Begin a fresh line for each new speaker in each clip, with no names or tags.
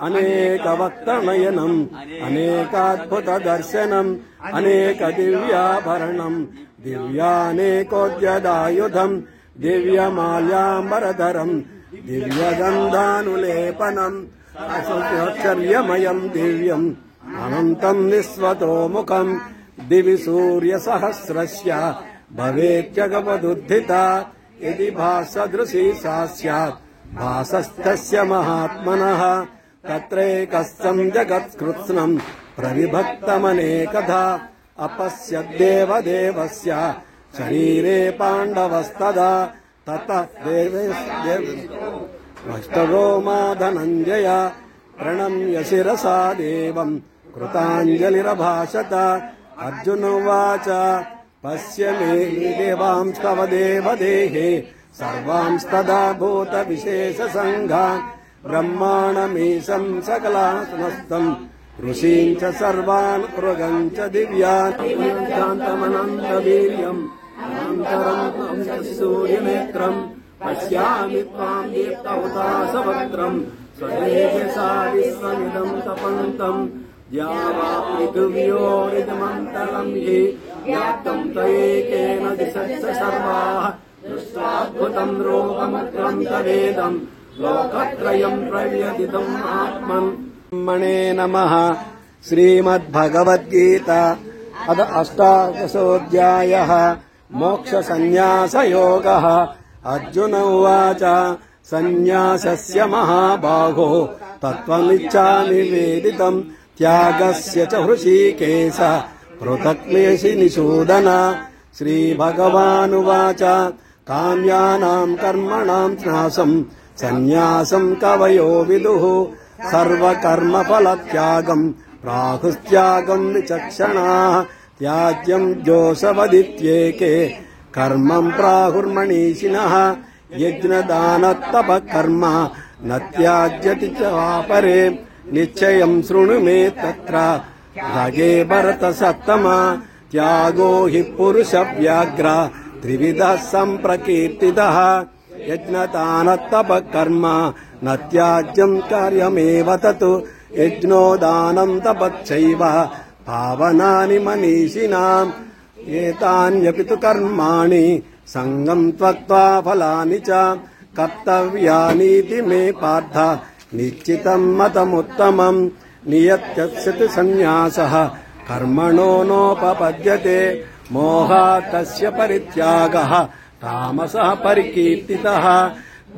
అనేక వక్త నయనం అనేకాద్భుత దర్శనం అనేక దివ్యాభరణం దివ్యానేకోద్యదాయుధం దివ్యమాల్యాంబరధరం దివ్యగంధానులేపనం అసౌచర్యమయం దివ్యం అనంతం నిస్వతోముఖం దివి సూర్య సహస్రస్య భవేత్యగపదుద్ధిత యది భాసదృశీ సా స్యాత్ భాసస్తస్య మహాత్మనః తత్రైకస్సం జగత్కృత్స్నం ప్రవిభక్తమనేకధా అపశ్యద్దేవదేవస్య శరీరే పాండవస్తదా తతః ధనంజయ ప్రణమ్య శిరసా దేవం కృతాంజలిరభాషత అర్జునోవాచ పశ్య మే దేవాంస్తవ దేవదేహే సర్వాంస్తదా భూత విశేష సంఘాన్ బ్రహ్మాణమీశం సకలాసనస్తం ఋషీం చ సర్వాన్ పృగం చ దివ్యాన్ శాంతమనంత వీర్యం అనంతరం సూర్యనేత్రం పశ్యామి త్వాం దీప్తహుతాసవక్త్రం స్వదేజసా విశ్వమిదం తపంతం ద్యావా పృథివ్యోరిదమంతరం హి వ్యాప్తం త్వయేకేన దిశశ్చ సర్వాః దృష్ట్వాద్భుతం రూపముగ్రం తవేదం లోకత్రయం ప్రవ్యదితం ఆత్మన్. బ్రహ్మణే నమః. శ్రీమద్భగవద్గీత అథ అష్టాదశోऽధ్యాయः మోక్షసన్యాసయోగः. అర్జున ఉవాచ సన్యాసస్య మహాబాహో తత్వమిచ్ఛామి వేదితం త్యాగస్య చ హృషీకేశ పృథక్లేశి నిషూదన. శ్రీభగవానువాచ కామ్యానాం కర్మణాం నాశం సన్యాసం కవయో విదుః సర్వకర్మఫలత్యాగం ప్రాహుస్త్యాగం విచక్షణాః. త్యాజ్యం జోషవదిత్యేకే కర్మం ప్రాహుర్మణీషిణః. యజ్ఞదానతపః కర్మ న త్యాజ్యతి చ వాపరే. నిశ్చయం శృణు మే తత్ర భాగే భరత సత్తమా. త్యాగో హి పురుష వ్యాఘ్ర త్రివిధః సంప్రకీర్తితః. యజ్ఞదానతపః కర్మ న త్యాజ్యం కార్యమేవ తత్. యజ్ఞోదానం తపశ్చైవ పావనాని మనీషిణాం. ఏతాన్యపి తు కర్మాణి సంగం త్యక్త్వా ఫలాని చ కర్తవ్యానీతి మే పార్థ నిశ్చితం మతముత్తమం. నియత్యస్యతి సన్యాసః కర్మణో నోపపద్యతే. మోహాత్ తస్య పరిత్యాగః తామసః పరికీర్తితః.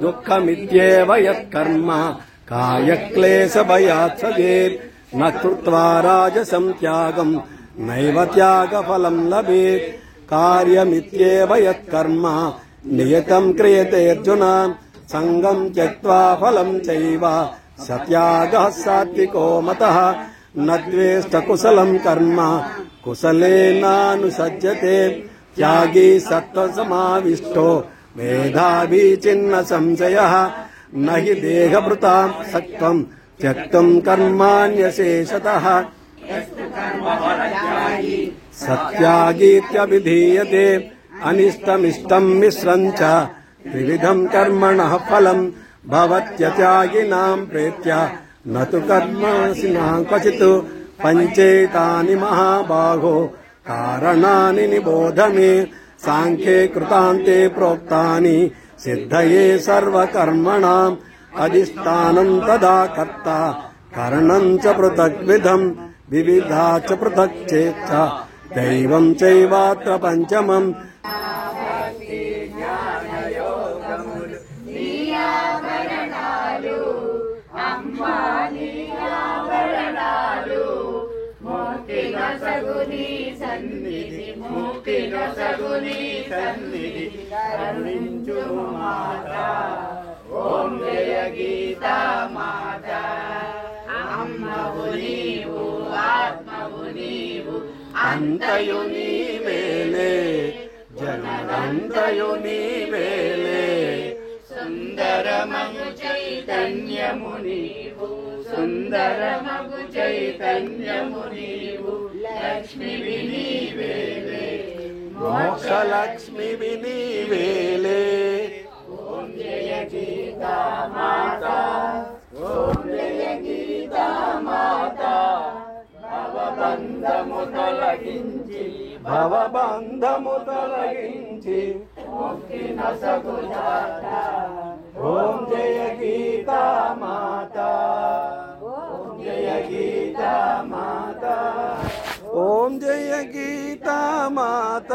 దుఃఖమిత్యేవ యత్కర్మ కాయక్లేశభయాత్ సదేత్. న కృత్వా రాజసం త్యాగం నైవ త్యాగఫలం లభేత్. కార్యమిత్యేవ యత్కర్మ నియతం క్రియతే అర్జున. సంగం త్యక్త్వా ఫలం చైవ సత్యాగః సాత్వికో మతః. న ద్వేష్ట కుశలం కర్మ కుశలేనానుసజ్జతే. త్యాగీ సత్వసమావిష్టో మేధావీ చిన్న సంశయః. నహి దేహభృతాం సత్వం త్యక్తుం కర్మాణ్యశేషతః. సత్యాగీత్యభిధీయతే. అనిష్టమిష్టం మిశ్రం చ త్రివిధం కర్మణః ఫలం భవత్యత్యాగినాం ప్రేత్య నతు కర్మణినాం క్వచిత్. పంచేతాని మహాబాహో కారణాని నిబోధ మే. సాంఖ్యే కృతాంతే ప్రోక్తాని సిద్ధయే సర్వకర్మణాం. అధిష్టానం తదా కర్త కరణం చ పృథగ్విధం వివిధా చ పృథక్ చేత్త దైవం చైవాత్ర పంచమం.
ఓం జయ గీతా మాత. అమ్మవు నీవు ఆత్మవు నీవు
అంతయు నీవేలే జగదంతయు నీవేలే.
సుందరమగు చైతన్యము నీవు సుందరమగు చైతన్యము నీవు లక్ష్మివి నీవేలే
మోక్షలక్ష్మివి నీవేలే.
ఓం జయ గీతా మాత. ఓం జయ గీతా
భవబంధము తొలగించి
ముక్తి నొసగు దాత
ఓం జయ గీతా మాత ఓం జయ గీతా మాత ఓం జయ గీతా మాత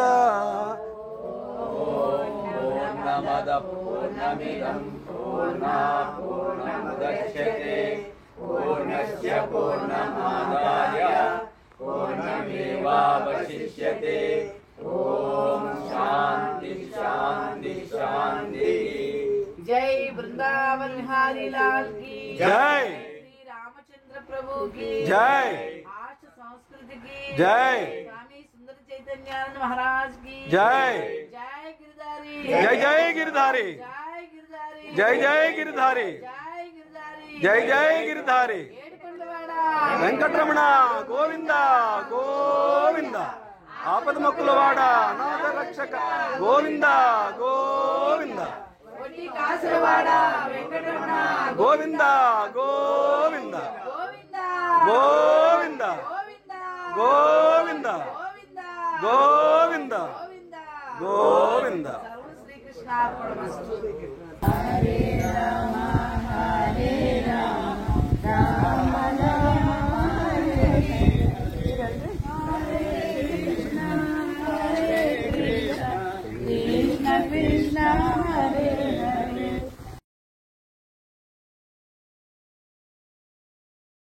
పూర్ణమద పూర్ణమిదం పూర్ణాత్ పూర్ణముదచ్యతే పూర్ణస్య పూర్ణమాదాయ పూర్ణమేవావశిష్యతే ఓం శాంతి శాంతి శాంతి జై బృందావన్ హరి లాల్ की
జై
श्री रामचंद्र प्रभु की
జై
आर्ष संस्कृति की
जय
स्वामी सुंदर चैतन्यानंद महाराज की
जय
जय गिरधारी
जय जय गिरधारी
जय गिरधारी
जय जय गिरधारी
जय गिरधारी
जय जय गिरधारी
ఏడుకొండవాడ
వెంకటరమణ గోవింద గోవింద ఆపద మొక్కులవాడ అనాథ రక్షక గోవింద గోవింద
వడ్డీ కాసులవాడ వెంకటరమణ
గోవింద గోవింద
గోవింద
గోవింద
గోవింద
గోవింద
గోవింద
గోవింద గోవింద
సర్వ శ్రీకృష్ణ అర్పణమస్తు హరే రామ హరే